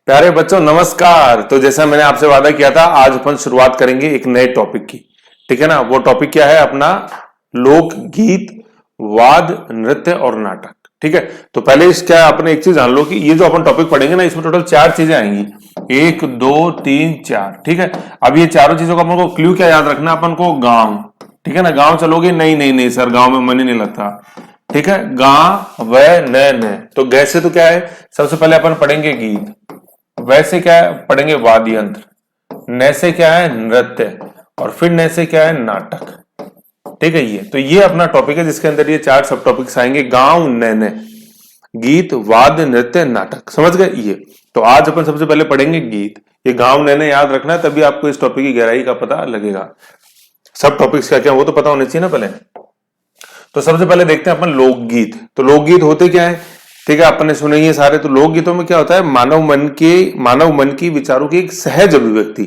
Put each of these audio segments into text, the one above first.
प्यारे बच्चों नमस्कार। तो जैसा मैंने आपसे वादा किया था, आज अपन शुरुआत करेंगे एक नए टॉपिक की। ठीक है ना। वो टॉपिक क्या है अपना? लोकगीत, वाद, नृत्य और नाटक। ठीक है। तो पहले इस क्या अपने एक चीज जान लो कि ये जो अपन टॉपिक पढ़ेंगे ना, इसमें टोटल 4 चीजें आएंगी। 1 2 3 4। ठीक है। अब ये चारों चीजों का अपन को क्लू क्या याद रखना, अपन को गांव। ठीक है ना। गांव चलोगे? नहीं नहीं नहीं सर, गांव में मन ही नहीं लगता। ठीक है। गा व न। तो ग से तो क्या है, सबसे पहले अपन पढ़ेंगे गीत। वैसे क्या है, पढ़ेंगे वाद्य यंत्र। न से क्या है, नृत्य। और फिर न से क्या है, नाटक। ठीक है। ये अपना टॉपिक है जिसके अंदर ये 4 सब टॉपिक्स आएंगे। गांव न, गीत, वाद्य, नृत्य, नाटक। समझ गए ये? तो आज अपन सबसे पहले पढ़ेंगे गीत। ये गांव न याद रखना है, तभी आपको इस टॉपिक की गहराई का पता लगेगा। सब टॉपिक्स क्या क्या वो तो पता होने चाहिए ना पहले। तो सबसे पहले देखते हैं अपन लोकगीत। तो लोकगीत होते क्या है? ठीक है, आपने सुने ही सारे। तो लोकगीतों में क्या होता है, मानव मन की विचारों की एक सहज अभिव्यक्ति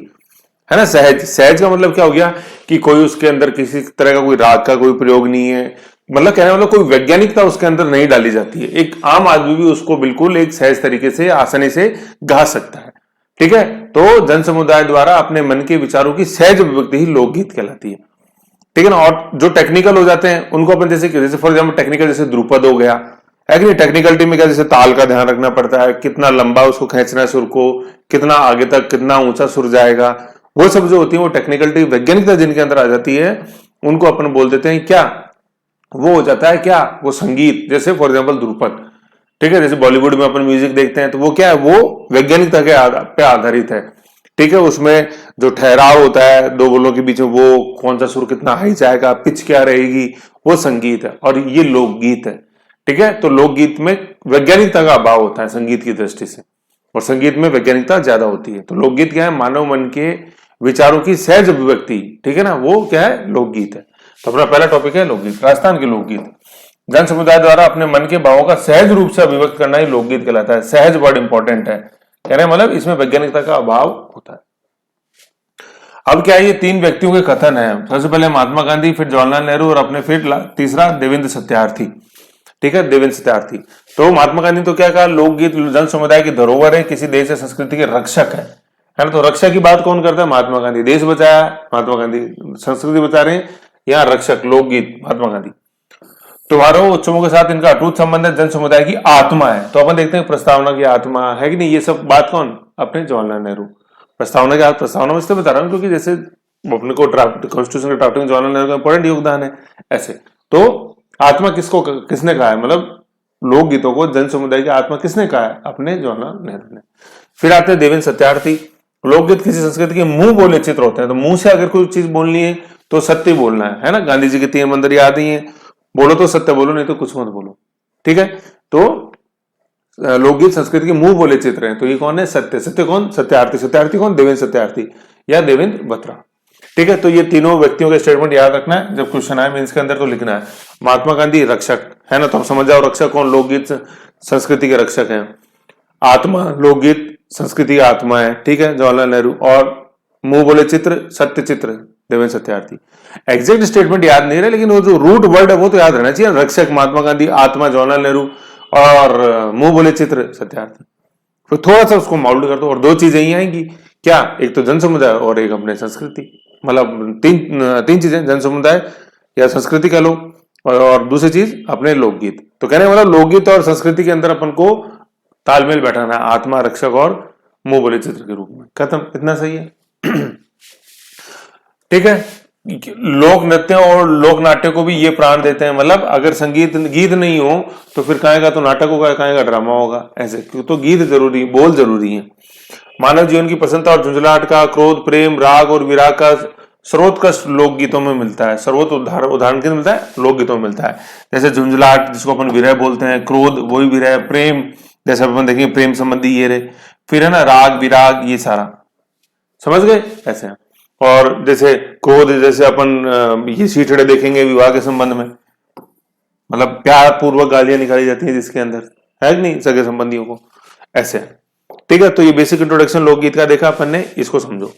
है ना। सहज, सहज का मतलब क्या हो गया कि कोई उसके अंदर किसी तरह का कोई राग का कोई प्रयोग नहीं है। मतलब कहने वाला कोई वैज्ञानिकता उसके अंदर नहीं डाली जाती है। एक आम आदमी भी उसको बिल्कुल एक सहज तरीके से आसानी से गा सकता है। ठीक है। तो जन समुदाय द्वारा अपने मन के विचारों की सहज अभिव्यक्ति ही लोकगीत कहलाती है। ठीक है ना। और जो टेक्निकल हो जाते हैं उनको अपन जैसे फॉर एग्जाम्पल टेक्निकल, जैसे ध्रुपद हो गया है कि नहीं। टेक्निकलिटी में क्या, जैसे ताल का ध्यान रखना पड़ता है, कितना लंबा उसको खींचना है सुर को, कितना आगे तक, कितना ऊंचा सुर जाएगा। वो सब जो होती है वो टेक्निकलिटी, वैज्ञानिकता जिनके अंदर आ जाती है, उनको अपन बोल देते हैं क्या, वो हो जाता है क्या, वो संगीत। जैसे फॉर एग्जाम्पल ध्रुपद। ठीक है। जैसे बॉलीवुड में अपन म्यूजिक देखते हैं तो वो क्या है, वो वैज्ञानिकता के पे आधारित है। ठीक है। उसमें जो ठहराव होता है दो बोलों के बीच में, वो कौन सा सुर कितना हाई जाएगा, पिच क्या रहेगी, वो संगीत है। और ये लोकगीत है। ठीक है। तो लोकगीत में वैज्ञानिकता का अभाव होता है संगीत की दृष्टि से, और संगीत में वैज्ञानिकता ज्यादा होती है। तो लोकगीत क्या है, मानव मन के विचारों की सहज अभिव्यक्ति। ठीक है ना, वो क्या है, लोकगीत है। तो अपना पहला टॉपिक है लोकगीत। राजस्थान के लोकगीत जन समुदाय द्वारा अपने मन के भावों का सहज रूप से अभिव्यक्त करना ही लोकगीत कहलाता है। सहज वर्ड इंपॉर्टेंट है, कहने मतलब इसमें वैज्ञानिकता का अभाव होता है। अब क्या है, ये 3 व्यक्तियों के कथन है। सबसे पहले महात्मा गांधी, फिर जवाहरलाल नेहरू, और अपने फिर तीसरा देवेंद्र सत्यार्थी। ठीक है, देवेंद्र सत्यार्थी। तो महात्मा गांधी तो क्या कहा, लोकगीत जन समुदाय की धरोहर है, किसी देश या संस्कृति के रक्षक है ना। तो रक्षा की बात कौन करता है, महात्मा गांधी। देश बचाया महात्मा गांधी, संस्कृति बचा रहे हैं, यहाँ रक्षक लोकगीत महात्मा गांधी। त्योहारों उत्सवों के साथ इनका अटूट संबंध है, जन समुदाय की आत्मा है। तो अपन देखते हैं प्रस्तावना की आत्मा है कि नहीं, ये सब बात कौन, अपने जवाहरलाल नेहरू। प्रस्तावना के प्रस्तावना में इसलिए बता रहा हूं क्योंकि जैसे अपने को ड्राफ्ट कॉन्स्टिट्यूशन के ड्राफ्टिंग में जवाहरलाल नेहरू का इंपॉर्टेंट योगदान है। ऐसे तो आत्मा किसने कहा है, मतलब लोकगीतों को जन समुदाय की आत्मा किसने कहा है, अपने जवाहरलाल नेहरू ने। फिर आते हैं देवेंद्र सत्यार्थी। लोकगीत किसी संस्कृति के मुंह बोले चित्र होते हैं। तो मुंह से अगर कोई चीज बोलनी है तो सत्य बोलना है ना। गांधी जी के 3 मंत्र याद ही है, बोलो तो सत्य बोलो, नहीं तो कुछ मत बोलो। ठीक है। तो लोकगीत संस्कृति के मुंह बोले चित्र हैं। तो ये कौन है, सत्य। सत्य कौन, सत्यार्थी। सत्यार्थी कौन, देवेंद्र सत्यार्थी या देवेंद्र बत्रा। ठीक है। तो ये तीनों व्यक्तियों के स्टेटमेंट याद रखना है, जब क्वेश्चन आए मेंस के अंदर तो लिखना है। महात्मा गांधी रक्षक है ना, तो आप समझ जाओ रक्षक कौन, लोकगीत संस्कृति के रक्षक हैं। आत्मा, लोकगीत संस्कृति की आत्मा है। ठीक है, जवाहरलाल नेहरू। और मुंह बोले चित्र, सत्य चित्र, देवेंद्र सत्यार्थी। एग्जैक्ट स्टेटमेंट याद नहीं रहे, लेकिन वो जो रूट वर्ड है वो तो याद रहना चाहिए। रक्षक महात्मा गांधी, आत्मा जवाहरलाल नेहरू, और मुंह बोले चित्र सत्यार्थी। फिर थोड़ा सा उसको माउल्ड कर दो और 2 चीजें ही आएंगी क्या, एक तो जन समुदाय और एक अपने संस्कृति। मतलब तीन चीजें, जन समुदाय या संस्कृति कह लो, और दूसरी चीज अपने लोकगीत। तो कहने मतलब लोकगीत और संस्कृति के अंदर अपन को तालमेल बैठाना, आत्मा, रक्षक और मुंह बोले चित्र के रूप में। खत्म, इतना सही है। ठीक है। लोक नृत्य और लोक नाट्य को भी ये प्राण देते हैं। मतलब अगर संगीत गीत नहीं हो तो फिर कहेगा तो नाटक होगा, कहेगा ड्रामा होगा। ऐसे तो गीत जरूरी, बोल जरूरी है। मानव जीवन की प्रसन्नता और झुंझलाहट का, क्रोध, प्रेम, राग और विराग का स्रोत लोकगीतों में मिलता है। स्रोत उदाहरण के मिलता है, लोकगीतों में मिलता है। जैसे झुंझलाहट जिसको अपन विरह बोलते हैं, क्रोध वही विरह, प्रेम जैसे अपन देखेंगे प्रेम संबंधी ये रहे, फिर है ना राग विराग, ये सारा समझ गए ऐसे। और जैसे क्रोध, जैसे अपन ये सीठड़े देखेंगे विवाह के संबंध में, मतलब प्यार पूर्वक गालियां निकाली जाती है जिसके अंदर, है कि नहीं, सगे संबंधियों को। ऐसे ठीक है। तो ये बेसिक इंट्रोडक्शन लोकगीत का देखा अपन ने, इसको समझो।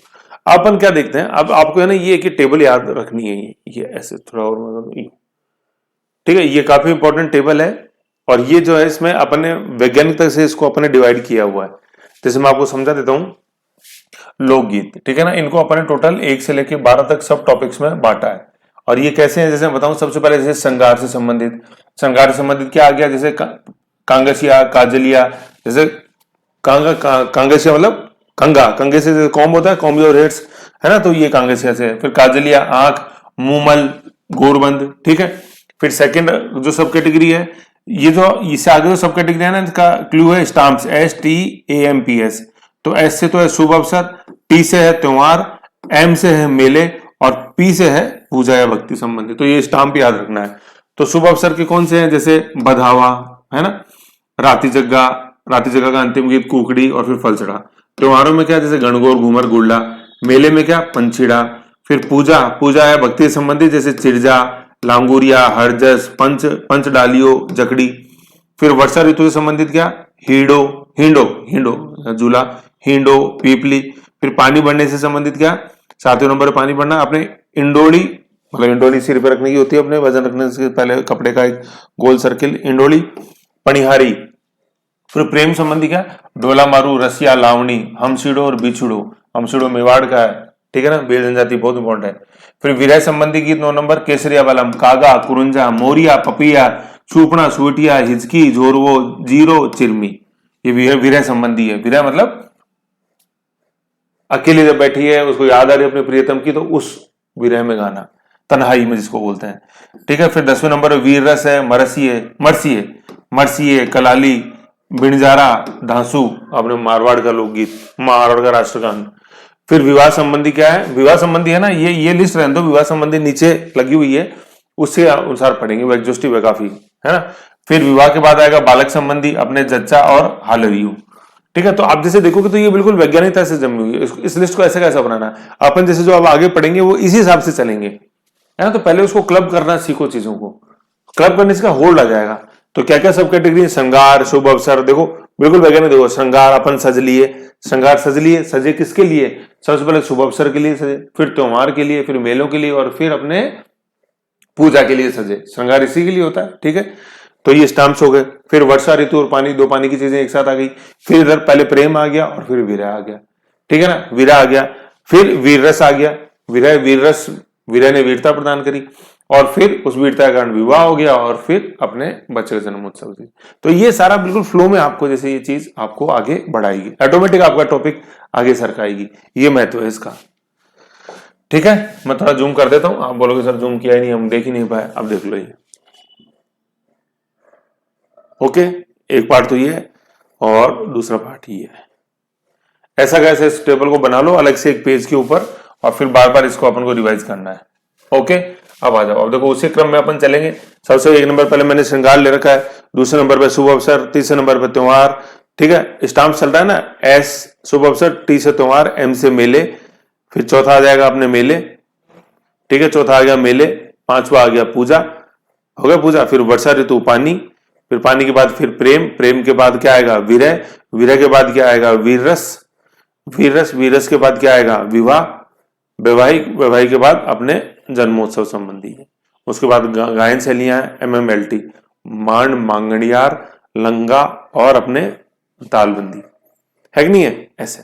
अपन क्या देखते हैं, अब आपको है ना ये कि टेबल याद रखनी है, ये ऐसे थोड़ा और, ठीक है। ये काफी इंपॉर्टेंट टेबल है, और ये जो है इसमें अपन ने वैज्ञानिक तरह से इसको अपन ने डिवाइड किया हुआ है। जैसे मैं आपको समझा देता हूं, लोकगीत, ठीक है ना, इनको अपन ने टोटल 1 से लेके 12 तक सब टॉपिक्स में बांटा है। और ये कैसे हैं, जैसे मैं बताऊं, सबसे पहले जैसे श्रृंगार से संबंधित, श्रृंगार से संबंधित क्या आ गया, जैसे कांगसिया, काजलिया, जैसे कांगसिया मतलब कंगा, कंगे से कॉम्ब होता है, कॉम्ब योर हेड्स, है ना, तो ये कांगसिया से है। फिर काजलिया आंख, मूमल, गोरबंद, ठीक है। फिर सेकंड जो सब कैटेगरी है, ये जो इससे आगे जो सब कैटेगरी है ना, इसका क्लू है स्टाम्प्स, STAMPS। तो एस से तो है शुभ अवसर, टी से है त्योहार, एम से है मेले, और पी से है पूजा या भक्ति संबंधी। तो ये स्टाम्प याद रखना है। तो शुभ अवसर के कौन से हैं, जैसे बधावा, है ना, राती जग्गा, राती जग्गा का अंतिम गीत कुकड़ी, और फिर फलसड़ा। त्योहारों में क्या, जैसे गणगौर, घूमर, गुड़ला। मेले में क्या, पंछीड़ा। फिर पूजा, पूजा है भक्ति से संबंधित, जैसे चिरजा, लांगुरिया, हरजस, पंच डालियो, जकड़ी। फिर वर्षा ऋतु से संबंधित क्या, हीडो, हिंडो, हिंडो झूला, हिंडो, पीपली। फिर पानी बढ़ने से संबंधित क्या, 7वें नंबर पर पानी बढ़ना, अपने इंडोली, मतलब इंडोली सिर पे रखने की होती है, अपने वजन रखने से पहले कपड़े का एक गोल सर्किल, इंडोली, पनिहारी। फिर प्रेम संबंधी क्या, डोला मारू, रसिया, लावणी, हमसिड़ो और बिछुड़ो। हमसिड़ो मेवाड़ का है, ठीक है ना, बेल जनजाति बहुत इंपॉर्टेंट है। फिर विरह संबंधी गीत 9 नंबर, केसरिया बलम, कागा, कुरुंजा, मोरिया, पपिया, छूपना, सुवटिया, हिचकी, जोरवो, जीरो, चिरमी। ये विरह संबंधी है। विरह मतलब अकेले जब बैठी है, उसको याद आ रही है अपने प्रियतम की, तो उस विरह में गाना, तन्हाई में जिसको बोलते हैं, ठीक है। फिर 10वें नंबर पर वीर रस है, मरसी है, मरसी है, मरसी है, कलाली, बिणजारा, धांसू, अपने मारवाड़ का लोकगीत, मारवाड़ का राष्ट्रगान। फिर विवाह संबंधी क्या है, विवाह संबंधी है ना, ये लिस्ट रहने दो, विवाह संबंधी नीचे लगी हुई है, उससे अनुसार पढ़ेंगे, वो एग्जॉस्टिव है काफी, है ना। फिर विवाह के बाद आएगा बालक संबंधी, अपने जच्चा और हालरियू, ठीक है। तो आप जैसे देखोगे तो ये बिल्कुल वैज्ञानिकता से जमी हुई है। इस लिस्ट को ऐसे कैसे बनाना है, अपन जैसे जो अब आगे पढ़ेंगे वो इसी हिसाब से चलेंगे, है ना। तो पहले उसको क्लब करना सीखो, चीजों को क्लब करने से का होल्ड आ जाएगा। तो क्या क्या सब कैटेगरी, श्रृंगार, शुभ अवसर, देखो बिल्कुल वैज्ञानिक, देखो श्रृंगार अपन सज लिए, श्रृंगार सज लिए, सजे किसके लिए, सबसे पहले शुभ अवसर के लिए सजे, फिर त्योहार के लिए, फिर मेलों के लिए, और फिर अपने पूजा के लिए सजे। श्रृंगार इसी के लिए होता है, ठीक है। तो ये स्टाम्प्स हो गए। फिर वर्षा ऋतु और पानी, दो पानी की चीजें एक साथ आ गई। फिर इधर पहले प्रेम आ गया, और फिर विरह आ गया, ठीक है ना, विरह आ गया। फिर वीर रस आ गया, विरह, वीर रस, विरह ने वीरता प्रदान करी, और फिर उस वीरता के कारण विवाह हो गया, और फिर अपने बच्चे का जन्मोत्सव से। तो ये सारा बिल्कुल फ्लो में आपको, जैसे ये चीज आपको आगे बढ़ाएगी, ऑटोमेटिक आपका टॉपिक आगे सरकाएगी, ये महत्व है इसका, ठीक है। मैं थोड़ा जूम कर देता हूं, आप बोलोगे सर जूम किया ही नहीं, हम देख ही नहीं पाए, अब देख लो ये, ओके। एक पार्ट तो ये है, और दूसरा पार्ट ये है। ऐसा कैसे इस टेबल को बना लो अलग से एक पेज के ऊपर, और फिर बार बार इसको अपन को रिवाइज करना है, ओके। अब आ जाओ, अब देखो उसी क्रम में अपन चलेंगे। सबसे 1 नंबर पहले मैंने श्रृंगार ले रखा है, दूसरे नंबर पे शुभ अवसर, तीसरे नंबर पे त्योहार, ठीक है, स्टाम्प चल रहा है ना, एस शुभ अवसर, टी से त्योहार, एम से मेले, फिर चौथा आ जाएगा अपने मेले, ठीक है, चौथा आ गया मेले, पांचवा आ गया पूजा, हो गया पूजा। फिर वर्षा ऋतु, पानी, फिर पानी के बाद फिर प्रेम, प्रेम के बाद क्या आएगा, विरह, विरह के बाद क्या आएगा, वीर रस, वीर रस, वीर रस के बाद क्या आएगा, विवाह, वैवाहिक, वैवाहिक के बाद अपने जन्मोत्सव संबंधी है। उसके बाद गायन शैलियां MMLT, मांड, मांगणियार, लंगा, और अपने तालबंदी, है कि नहीं है ऐसे।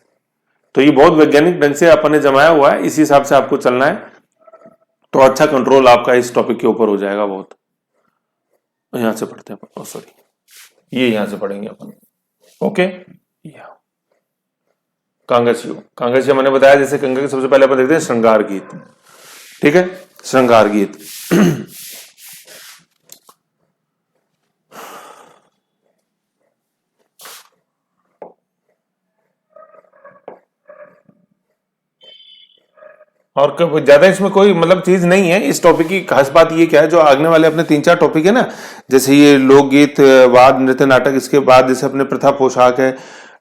तो ये बहुत वैज्ञानिक ढंग से अपन ने जमाया हुआ है, इसी हिसाब से आपको चलना है, तो अच्छा कंट्रोल आपका इस टॉपिक के ऊपर हो जाएगा बहुत। यहां से पढ़ते हैं, सॉरी, ये यहां से पढ़ेंगे अपन, ओके। कांगसियो, कांगसियो मैंने बताया, जैसे कंगा के सबसे पहले अपन देखते हैं श्रृंगार गीत, ठीक है, श्रृंगार गीत। और ज्यादा इसमें कोई मतलब चीज नहीं है, इस टॉपिक की खास बात ये क्या है, जो आगने वाले अपने 3-4 टॉपिक है ना, जैसे ये लोकगीत, वाद, नृत्य, नाटक, इसके बाद जैसे अपने प्रथा, पोशाक है,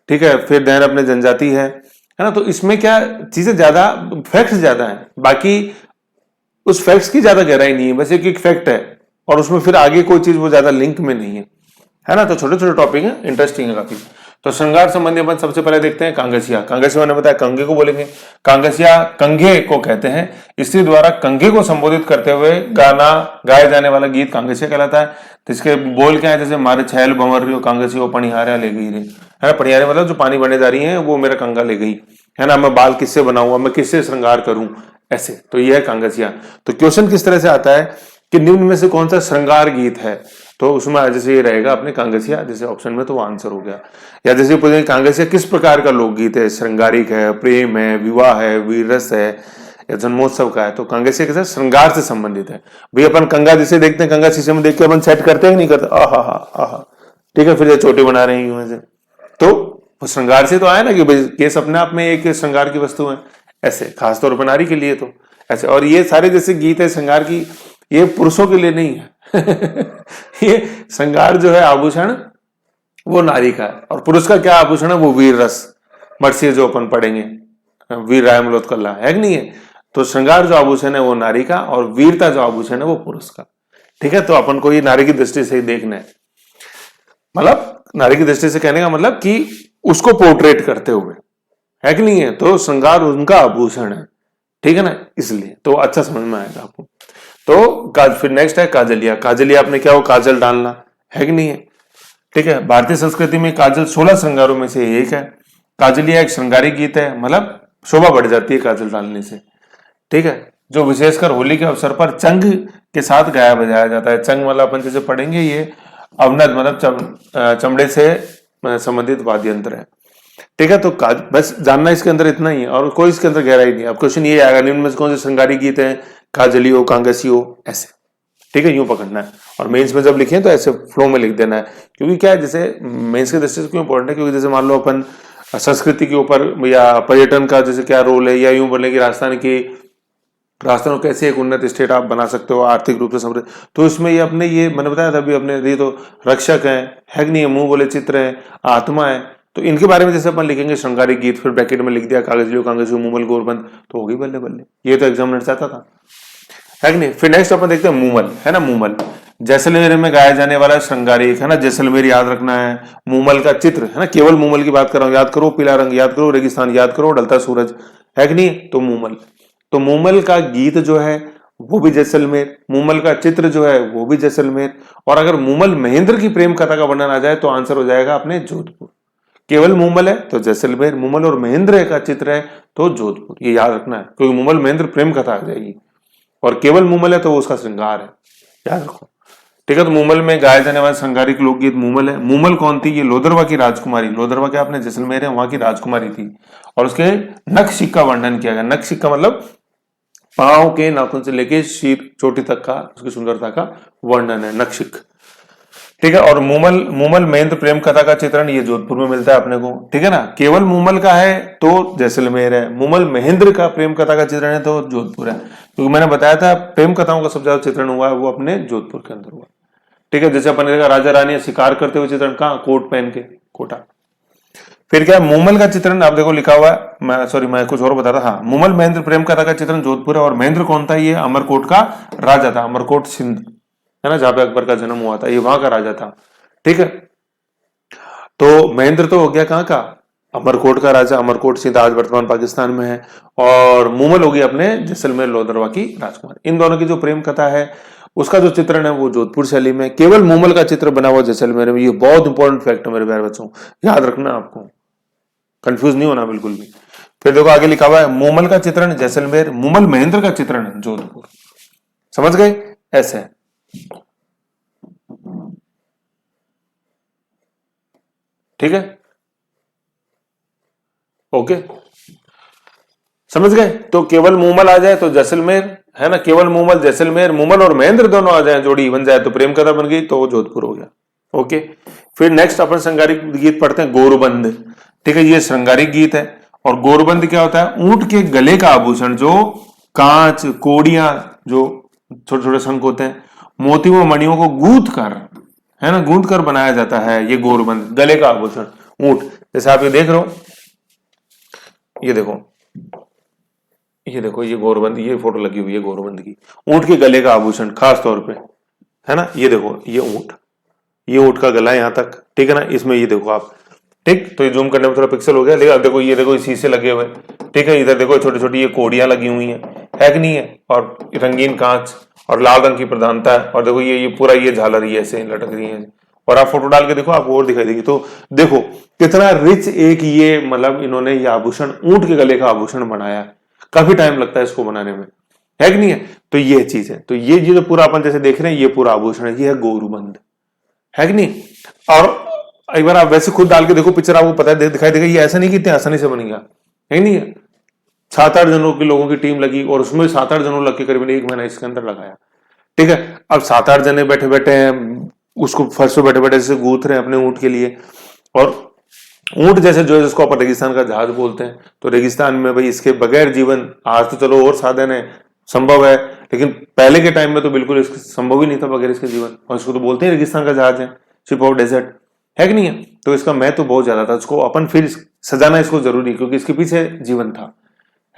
ठीक है, फिर देन अपने जनजाति है ना, तो इसमें क्या चीजें ज्यादा, फैक्ट्स ज्यादा है, बाकी उस फैक्ट्स की ज्यादा गहराई नहीं है, बस एक फैक्ट है, और उसमें फिर आगे कोई चीज वो ज्यादा लिंक में नहीं है ना। तो छोटे छोटे टॉपिक है, इंटरेस्टिंग है काफी। तो श्रृंगार संबंधी अपन सबसे पहले देखते हैं कांगसिया। कांगसिया मैंने बताया कंगे को बोलेंगे, कांगसिया कंघे को कहते हैं, स्त्री द्वारा कंघे को संबोधित करते हुए गाना गाया जाने वाला गीत कांगसिया कहलाता है। तो इसके बोल क्या है, जैसे मारे छैल भंवर रियो, कांगसियो पणिहारा ले गई रे, है ना। पनियारे मतलब जो पानी भरने जा रही है वो मेरा कंगा ले गई, है ना। मैं बाल किससे बनाऊं, मैं किससे श्रृंगार करूं, ऐसे। तो यह है कांगसिया। तो क्वेश्चन किस तरह से आता है कि निम्न में से कौन सा श्रृंगार गीत है, तो उसमें जैसे ये रहेगा अपने कांगसिया जैसे ऑप्शन में, तो वो आंसर हो गया। या जैसे पूछेंगे कांगसिया किस प्रकार का लोकगीत है, श्रृंगारिक है, प्रेम है, विवाह है, वीर रस है या जन्मोत्सव का है, तो कांगसिया के साथ श्रृंगार से संबंधित है। भाई अपन कंगा जिसे देखते हैं, कंगा शीशे में देख के अपन सेट करते हैं कि नहीं करते, आहा आहा, ठीक है। फिर ये चोटी बना रहे हैं ऐसे, तो श्रृंगार से तो आया ना कि भाई केस अपने आप में एक श्रृंगार की वस्तु है, ऐसे खासतौर पर नारी के लिए तो ऐसे। और ये सारे जैसे गीत है श्रृंगार की, ये पुरुषों के लिए नहीं है ये श्रृंगार जो है आभूषण वो नारी का है, और पुरुष का क्या आभूषण है, वो वीर रस, मर्सी जो अपन पढ़ेंगे, वीर राय मलोत्कल्ला है कि नहीं है। तो श्रृंगार जो आभूषण है वो नारी का, और वीरता जो आभूषण है वो पुरुष का, ठीक है। तो अपन को ये नारी की दृष्टि से ही देखना है, मतलब नारी की दृष्टि से कहने का मतलब कि उसको पोर्ट्रेट करते हुए, है कि नहीं है। तो श्रृंगार उनका आभूषण है, ठीक है ना, इसलिए तो अच्छा समझ में आएगा आपको। तो फिर नेक्स्ट है काजलिया। काजलिया आपने क्या, वो काजल डालना, है कि नहीं है, ठीक है। भारतीय संस्कृति में काजल 16 श्रृंगारों में से एक है। काजलिया एक श्रृंगारिक गीत है, मतलब शोभा बढ़ जाती है काजल डालने से, ठीक है। जो विशेषकर होली के अवसर पर चंग के साथ गाया बजाया जाता है। चंग मतलब अपन जैसे पढ़ेंगे ये अवनद मतलब चमड़े से संबंधित वाद्य यंत्र है, ठीक है। तो बस जानना इसके अंदर इतना ही है, और कोई इसके अंदर गहराई नहीं। अब क्वेश्चन ये आएगा निम्न में से कौन से श्रृंगारी गीत है, काजलियो, कांगसियो, ऐसे, ठीक है, यूं पकड़ना है। और मेंस में जब लिखे तो ऐसे फ्लो में लिख देना है, क्योंकि क्या है जैसे मेंस के दृष्टि से क्यों इंपॉर्टेंट है, क्योंकि जैसे मान लो अपन संस्कृति के ऊपर या पर्यटन का जैसे क्या रोल है, या यूं बोले कि राजस्थान को कैसे एक उन्नत स्टेट आप बना सकते हो आर्थिक रूप से समृद्ध, तो इसमें ये अपने ये मैंने बताया था अभी अपने ये तो रक्षक है कि नहीं है, मुंह बोले चित्र है, आत्मा है। तो इनके बारे में जैसे अपन लिखेंगे श्रृंगारिक गीत, फिर ब्रैकेट में लिख दिया कागजियो, कांगसियो, मूमल, गोरबंद, तो होगी बल्ले बल्ले। ये तो एग्जामिनर चाहता था, है कि नहीं। फिर नेक्स्ट अपन देखते हैं मूमल, है ना। मूमल जैसलमेर में गाया जाने वाला श्रृंगारिक, है ना। जैसलमेर याद रखना है। मूमल का चित्र, है ना, केवल मूमल की बात कर रहा हूं, याद करो पीला रंग, याद करो रेगिस्तान, याद करो ढलता सूरज, है कि नहीं। तो मूमल, तो मूमल का गीत जो है वो भी जैसलमेर, मूमल का चित्र जो है वो भी जैसलमेर। और अगर मूमल महेंद्र की प्रेम कथा का वर्णन आ जाए तो आंसर हो जाएगा अपने जोधपुर। केवल मूमल है तो जैसलमेर, मूमल और महेंद्र का चित्र है तो जोधपुर, ये याद रखना है, क्योंकि मूमल महेंद्र प्रेम कथा आ जाएगी, और केवल मूमल है तो वो उसका श्रृंगार है, याद रखो, ठीक है। तो मूमल में गाए जाने वाले श्रृंगारिक लोकगीत मूमल है। मूमल कौन थी, ये लोदरवा की राजकुमारी, लोदरवा क्या आपने जैसलमेर है वहां की राजकुमारी थी, और उसके नखशिख का वर्णन किया गया। नखशिख का मतलब पांव के नाखून से लेके शीर चोटी तक का उसकी सुंदरता का वर्णन है, नखशिख, ठीक है। और मूमल महेंद्र प्रेम कथा का चित्रण ये जोधपुर में मिलता है अपने को, ठीक है ना। केवल मूमल का है तो जैसलमेर है, मूमल महेंद्र का प्रेम कथा का चित्रण है तो जोधपुर है, क्योंकि मैंने बताया था प्रेम कथाओं का सबसे ज्यादा चित्रण हुआ है वो अपने जोधपुर के अंदर हुआ, ठीक है। जैसे अपन ने देखा राजा रानी शिकार करते हुए चित्रण कहाँ, कोट पहन के, कोटा। फिर क्या मूमल का चित्रण आप देखो लिखा हुआ है, मैं कुछ और बता रहा, हाँ, मूमल महेंद्र प्रेम कथा का चित्रण जोधपुर है। और महेंद्र कौन था, ये अमरकोट का राजा था, अमरकोट सिंध, है ना, जहां पे अकबर का जन्म हुआ था, ये वहां का राजा था, ठीक है। तो महेंद्र तो हो गया कहां का, अमरकोट का राजा, अमरकोट सिंध आज वर्तमान पाकिस्तान में है। और मूमल होगी अपने जैसलमेर लोदरवा की राजकुमार। इन दोनों की जो प्रेम कथा है उसका जो चित्रण है वो जोधपुर शैली में, केवल मूमल का चित्र बना हुआ जैसलमेर में। ये बहुत इंपॉर्टेंट फैक्ट है मेरे प्यारे बच्चों, याद रखना, आपको कंफ्यूज नहीं होना बिल्कुल भी। फिर देखो आगे लिखा हुआ है मूमल का चित्रण जैसलमेर, मूमल महेंद्र का चित्रण जोधपुर, समझ गए, ऐसे है, ठीक है, ओके, समझ गए। तो केवल मूमल आ जाए तो जैसलमेर, है ना, केवल मूमल जैसलमेर, मूमल और महेंद्र दोनों आ जाए, जोड़ी बन जाए तो प्रेम कथा बन गई, तो वो जोधपुर हो गया, ओके। फिर नेक्स्ट अपन श्रृंगारिक गीत पढ़ते हैं, गोरबंद, ठीक है, ये श्रृंगारिक गीत है। और गोरबंद क्या होता है, ऊंट के गले का आभूषण, जो कांच, कोड़ियां, जो छोटे छोटे शंख होते हैं, मोतियों मणियों को गूंथ कर, है ना, गूंथ कर बनाया जाता है ये गोरबंद, गले का आभूषण, ऊंट। जैसे आप ये देख रहे हो, ये देखो, ये देखो, ये गोरबंद, ये फोटो लगी हुई है गोरबंद की, ऊंट के गले का आभूषण खास तौर पे, है ना। ये देखो, ये ऊंट का गला यहां तक, ठीक है ना, इसमें ये देखो आप, ठीक। तो ये जूम करने में थोड़ा पिक्सल हो गया, लेकिन अब देखो, ये देखो शीशे लगे हुए, ठीक है। इधर देखो छोटी छोटी ये कोड़ियां लगी हुई है कि नहीं है, और रंगीन कांच और लाल रंग की प्रधानता है। और देखो ये पूरा ये झालर ये ऐसे लटक रही है, और आप फोटो डाल के देखो, आपको और दिखाई देगी। तो देखो कितना रिच एक ये मतलब इन्होंने ये आभूषण, ऊंट के गले का आभूषण बनाया। काफी टाइम लगता है इसको बनाने में, है कि नहीं है। तो ये चीज है। तो ये जो पूरा अपन जैसे देख रहे हैं, ये पूरा आभूषण है, ये है गोरुबंद, है कि नहीं। और एक बार आप वैसे खुद डाल के देखो पिक्चर, आपको पता है दिखाई देगा। ये ऐसा नहीं कि इतने आसानी से बन गया, है नहीं है। 7-8 जनों की लोगों की टीम लगी और उसमें 7-8 जनों लग के करीब 1 महीना इसके अंदर लगाया, ठीक है। अब 7-8 जने बैठे बैठे हैं उसको फर्श पे बैठे बैठे जैसे गूंथ रहे हैं अपने ऊंट के लिए। और ऊंट जैसे जो है जिसको अपन रेगिस्तान का जहाज बोलते हैं, तो रेगिस्तान में भाई इसके बगैर जीवन, आज तो चलो और साधन है, संभव है, लेकिन पहले के टाइम में तो बिल्कुल इसके संभव ही नहीं था बगैर इसके जीवन। और इसको तो बोलते हैं रेगिस्तान का जहाज है, शिप ऑफ डेजर्ट, है कि नहीं है। तो इसका महत्व तो बहुत ज्यादा था, इसको अपन फिर सजाना इसको जरूरी, क्योंकि इसके पीछे जीवन था,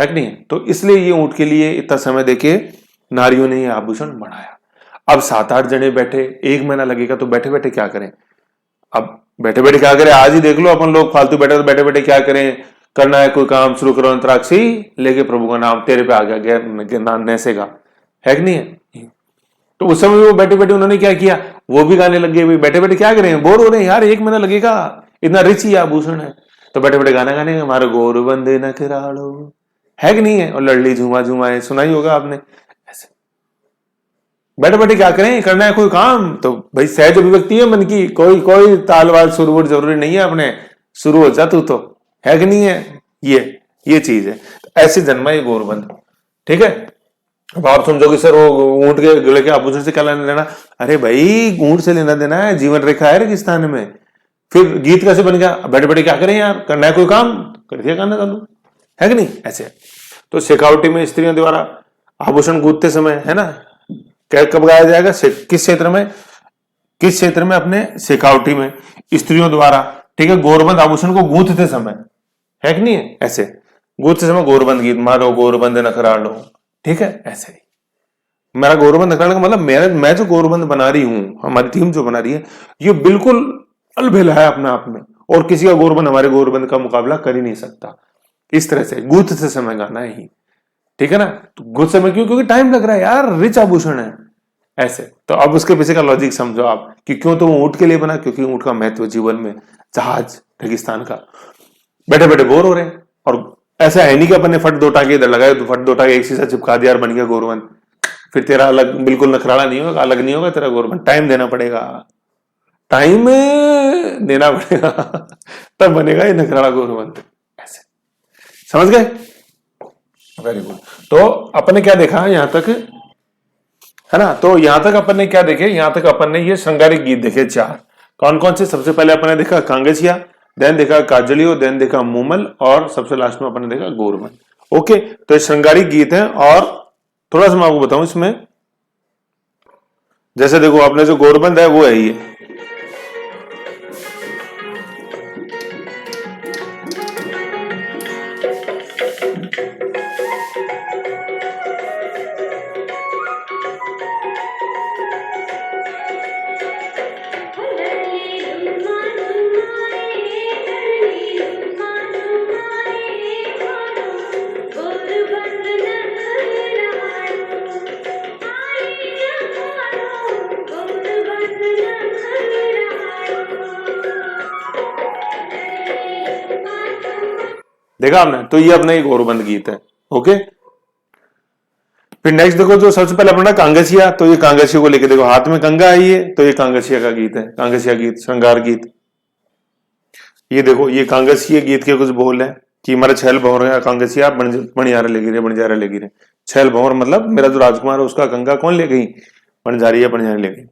है कि नहीं। तो इसलिए ये ऊंट के लिए इतना समय देके नारियों ने ये आभूषण बनाया। अब 7-8 जने बैठे, 1 महीना लगेगा, तो बैठे बैठे क्या करें। अब बैठे बैठे क्या करें, आज ही देख लो अपन लोग फालतू बैठे, तो बैठे बैठे क्या करें, करना है कोई काम शुरू करो, अंतराक्षी लेके प्रभु का नाम तेरे पे आ गया नैसेगा, है कि नहीं है। तो उस समय वो बैठे बैठे उन्होंने क्या किया, वो भी गाने लग गए। बैठे बैठे क्या करें, बोर हो रहे हैं यार, 1 महीना लगेगा, इतना रिच ही आभूषण है। तो बैठे बैठे गाना गाने, हमारे गोरबंद नखरालो, है कि नहीं है। और लड़ली झूमा झुमाए, सुना ही होगा आपने। ऐसे बैठे बैठे क्या करें, करना है कोई काम, तो भाई सहज अभिव्यक्ति है मन की, कोई कोई तालवाल सुरवुर जरूरी नहीं है, अपने शुरू हो जा तू तो, है कि नहीं है। ये चीज है। तो ऐसे जन्मा ये गोरबंद, ठीक है। अब आप समझोगे सर वो ऊंट के गले के आभूषण से क्या लेना देना। अरे भाई ऊंट से लेना देना है, जीवन रेखा है रेगिस्तान में। फिर गीत कैसे बन गया, बैठे बैठे क्या करें यार, करना है कोई काम, कर दिया गाना चालू, है कि नहीं। ऐसे तो शेखावटी में स्त्रियों द्वारा आभूषण गूंथते समय, है ना, कब गाया जाएगा, किस क्षेत्र में, अपने शेखावटी में स्त्रियों द्वारा, ठीक है, गोरबंद आभूषण को गूंथते समय, है कि नहीं है। ऐसे गूंथते समय गोरबंद गीत, मारो गोरबंद नखरालो, ठीक है। ऐसे ही मेरा गोरबंद नखरालो का मतलब मैं जो गोरबंद बना रही हूं, हमारी टीम जो बना रही है, ये बिल्कुल अलबेला है अपने आप में, और किसी का गोरबंद हमारे गोरबंद का मुकाबला कर ही नहीं सकता। इस तरह से गूंथते समय गाना है ही, ठीक है ना। तो गुस्से में क्यों, क्योंकि टाइम लग रहा है यार, रिच आभूषण है। ऐसे तो अब उसके पीछे का लॉजिक समझो आप कि क्यों तो वो ऊंट के लिए बना, क्योंकि ऊंट का महत्व जीवन में, जहाज रेगिस्तान का। बैठे बैठे बोर हो रहे हैं, और ऐसा है नहीं कि अपन ने फट दो टाके इधर लगाए तो फट दो टाके एक शीशा चिपका दिया और बन गया गोरबंद। फिर तेरा अलग बिल्कुल नखराला नहीं होगा, अलग नहीं होगा तेरा गोरबंद, टाइम देना पड़ेगा, टाइम देना पड़ेगा तब बनेगा ये नखराला गोरबंद। ऐसे समझ गए, वेरी गुड। तो अपन ने क्या देखा यहां तक, है ना। तो यहां तक अपन ने क्या देखे, यहां तक अपन ने ये श्रृंगारिक गीत देखे 4। कौन कौन से, सबसे पहले अपन ने देखा कांगसिया, देन देखा काजलियो, देन देखा मूमल, और सबसे लास्ट में अपन ने देखा गोरबंद। ओके, तो ये श्रृंगारिक गीत है। और थोड़ा सा मैं आपको बताऊं इसमें, जैसे देखो आपने जो गोरबंद है वो है ये, देखा आपने। तो ये अपना एक गोरबंद गीत है। ओके, फिर नेक्स्ट देखो जो सबसे पहले अपना कांगसिया, तो ये कांगसिया को लेके देखो, हाथ में कंगा है ये, तो ये कांगसिया का गीत है, कांगसिया गीत, श्रृंगार गीत। ये देखो ये कांगसिया गीत के कुछ बोल है कि मारे छैल भंवर है कांगसिया बणियारे ले गिरे, बणियारे ले गिरे। छैल भंवर मतलब मेरा जो राजकुमार है उसका कंगा कौन ले गई, बणजारी है, बणियारे ले गई।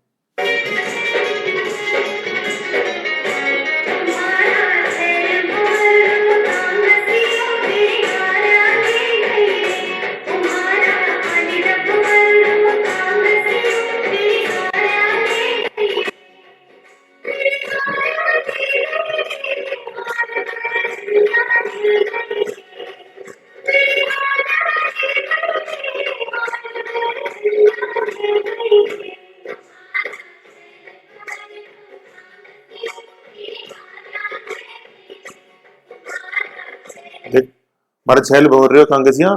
मारे छैल भंवर रे कांगसिया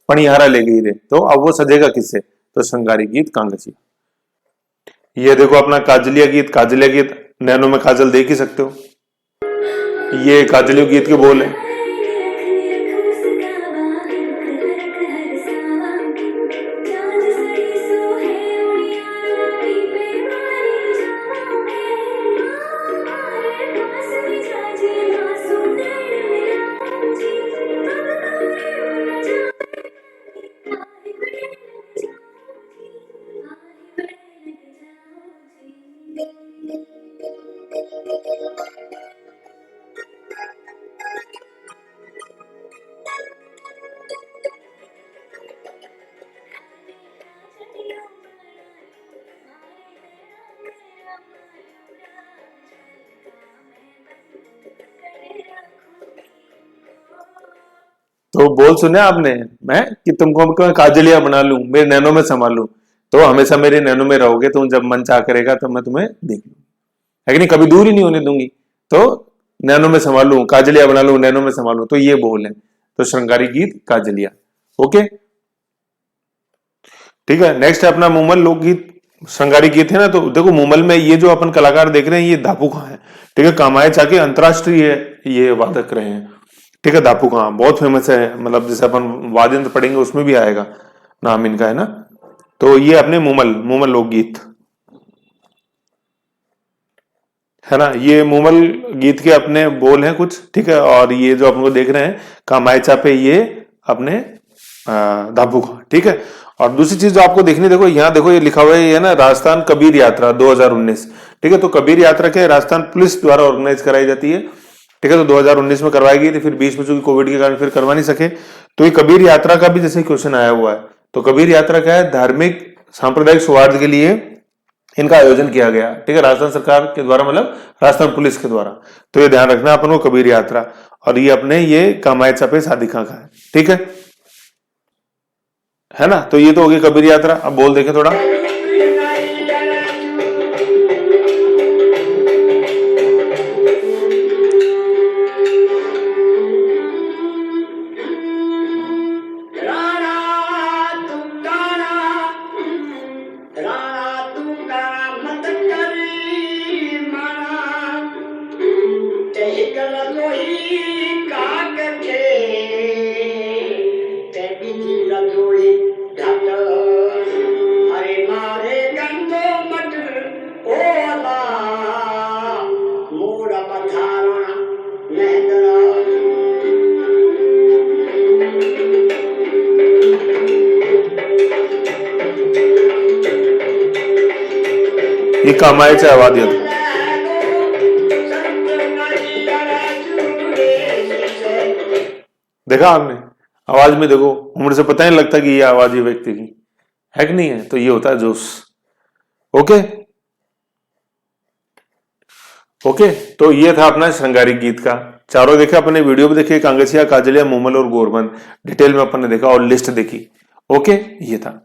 पणिहारा ले गई रे, तो अब वो सजेगा किससे, तो श्रृंगारी गीत कांगसिया। ये देखो अपना काजलिया गीत, काजलिया गीत नैनो में काजल देख ही सकते हो। ये काजलियों गीत के बोल है। तो बोल सुने आपने, मैं कि तुमको मैं काजलिया बना लूं, मेरे नैनो में समा लूं, तो हमेशा मेरे नैनो में रहोगे, तुम जब मन चाह करेगा तब मैं तुम्हें देख लूं, है कि नहीं, कभी दूर ही नहीं होने दूंगी। तो नैनो में समा लूं, काजलिया बना लूं, नैनो में समा लूं, तो ये बोल है। तो श्रृंगारी गीत काजलिया। ओके, ठीक है। नेक्स्ट है अपना मूमल लोकगीत। श्रृंगारी गीत है ना, तो देखो मूमल में ये जो अपन कलाकार देख रहे हैं ये दापू खां है, ठीक है। कामाय चाके अंतरराष्ट्रीय ये वादक रहे हैं, ठीक है। दापू खां बहुत फेमस है, मतलब जैसे अपन वाद्य यंत्र पढ़ेंगे उसमें भी आएगा नाम इनका, है ना। तो ये अपने मूमल लोकगीत है ना, ये मूमल गीत के अपने बोल हैं कुछ, ठीक है। और ये जो अपन को देख रहे हैं कामाय चापे, ये अपने दापू खां, ठीक है। और दूसरी चीज जो आपको देखनी, देखो यहाँ देखो ये लिखा हुआ है, ये ना राजस्थान कबीर यात्रा 2019, ठीक है। तो कबीर यात्रा के राजस्थान पुलिस द्वारा ऑर्गेनाइज कराई जाती है, ठीक है। तो 2019 में करवाई गई थी, फिर बीच में चूंकि कोविड के कारण फिर करवा नहीं सके। तो ये कबीर यात्रा का भी जैसे क्वेश्चन आया हुआ है, तो कबीर यात्रा क्या है, धार्मिक सांप्रदायिक सौहार्द के लिए इनका आयोजन किया गया, ठीक है, राजस्थान सरकार के द्वारा, मतलब राजस्थान पुलिस के द्वारा। तो ये ध्यान रखना अपन को, कबीर यात्रा। और ये अपने ये कामाय चापे साधिका का है, ठीक है ना। तो ये तो होगी कबीर यात्रा। अब बोल देखें थोड़ा। ये कामाय चा आवाज यंत्र। देखा आपने, आवाज में देखो, उम्र से पता नहीं लगता कि ये आवाज ये व्यक्ति की है कि नहीं है। तो ये होता है जोश। ओके ओके, तो ये था अपना श्रृंगारी गीत का। चारों देखे अपने, वीडियो भी देखे, कांगसिया, काजलिया, मूमल और गोरबंद, डिटेल में अपन ने देखा और लिस्ट देखी। ओके, ये था।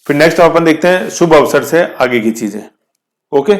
फिर नेक्स्ट अपन देखते हैं शुभ अवसर से आगे की चीजें। ओके।